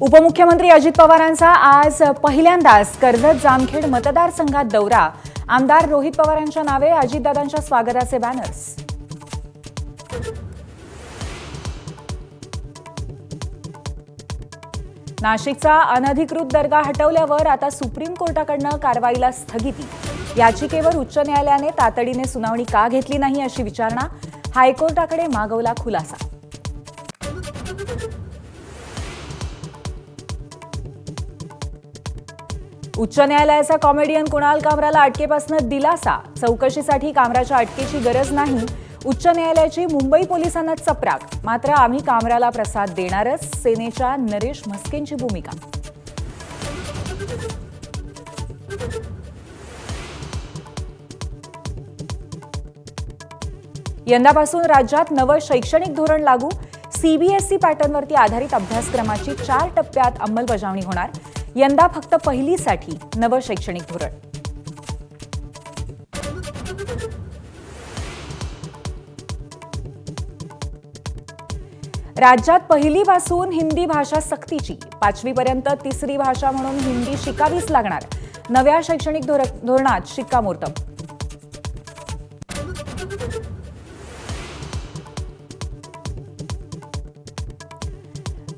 उपमुख्यमंत्री अजित पवारांचा आज पहिल्यांदाच कर्जत जामखेड मतदारसंघात दौरा। आमदार रोहित पवारांच्या नावे अजितदादांच्या स्वागताचे बॅनर्स। नाशिकचा अनधिकृत दर्गा हटवल्यावर आता सुप्रीम कोर्टाकडून कारवाईला स्थगिती। याचिकेवर उच्च न्यायालयाने तातडीने सुनावणी का घेतली नाही अशी विचारणा। हायकोर्टाकडे मागवला खुलासा। उच्च न्यायालयाचा कॉमेडियन कुणाल कामराला अटकेपासून दिलासा। चौकशीसाठी कामराच्या अटकेची गरज नाही। उच्च न्यायालयाची मुंबई पोलिसांना चपराक। मात्र आम्ही कामराला प्रसाद देणारच, सेनेच्या नरेश म्हस्केंची भूमिका। यंदापासून राज्यात नवं शैक्षणिक धोरण लागू। सीबीएसई पॅटर्नवरती आधारित अभ्यासक्रमाची 4 टप्प्यात अंमलबजावणी होणार। यंदा फक्त पहिलीसाठी नवं शैक्षणिक धोरण। राज्यात पहिलीपासून हिंदी भाषा सक्तीची। 5वी पर्यंत तिसरी भाषा म्हणून हिंदी शिकावीच लागणार। नव्या शैक्षणिक धोरणात शिक्कामोर्तब।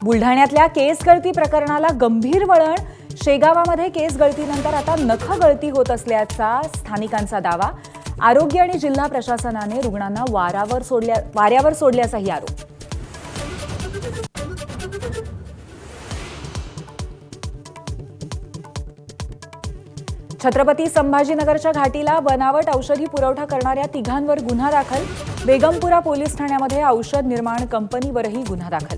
बुलढाण्यातल्या केस गळती प्रकरणाला गंभीर वळण। शेगावामध्ये केस गळतीनंतर आता नख गळती होत असल्याचा स्थानिकांचा दावा। आरोग्य आणि जिल्हा प्रशासनाने रुग्णांना वाऱ्यावर सोडल्याचाही आरोप। छत्रपती संभाजीनगरच्या घाटीला बनावट औषधी पुरवठा करणाऱ्या तिघांवर गुन्हा दाखल। बेगमपुरा पोलीस ठाण्यामध्ये औषध निर्माण कंपनीवरही गुन्हा दाखल।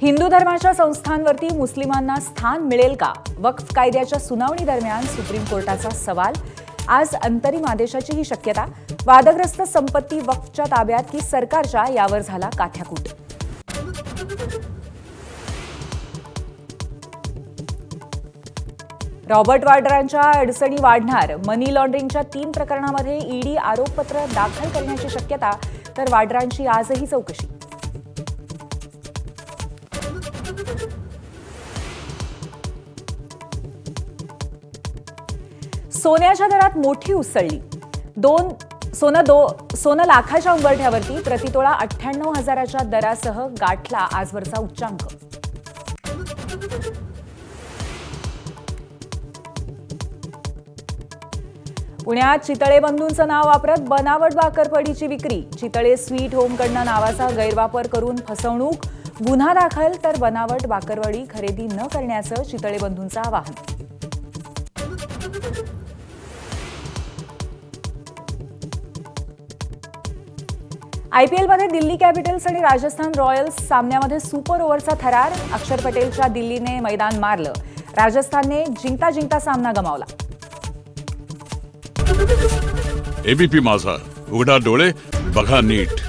हिंदू धर्माच्या संस्थांवरती मुस्लिमांना स्थान मिळेल का? वक्फ कायद्याच्या सुनावणी दरम्यान सुप्रीम कोर्टाचा सवाल। आज अंतरिम आदेशाचीही शक्यता। वादग्रस्त संपत्ती वक्फच्या ताब्यात की सरकारच्या, यावर झाला काथ्याकूट। रॉबर्ट वाड्रांच्या अडचणी वाढणार। मनी लॉन्ड्रिंगच्या 3 प्रकरणांमध्ये ईडी आरोपपत्र दाखल करण्याची शक्यता, तर वाड्रांची आजही चौकशी। सोन्याच्या दरात मोठी उसळली। सोनं लाखाच्या उंबरठ्यावरती। प्रतितोळा 98,000च्या दरासह गाठला आजवरचा उच्चांक। पुण्यात चितळे बंधूंचं नाव वापरत बनावट बाकरवडीची विक्री। चितळे स्वीट होमकडनं नावाचा गैरवापर करून फसवणूक। गुन्हा दाखल, तर बनावट बाकरवडी खरेदी न करण्याचं चितळे बंधूंचं आवाहन। आयपीएलमध्ये दिल्ली कॅपिटल्स आणि राजस्थान रॉयल्स सामन्यामध्ये सुपर ओव्हरचा थरार। अक्षर पटेलच्या दिल्लीने मैदान मारलं। राजस्थानने जिंकता सामना गमावला। एबीपी माझा, उघडा डोळे बघा नीट।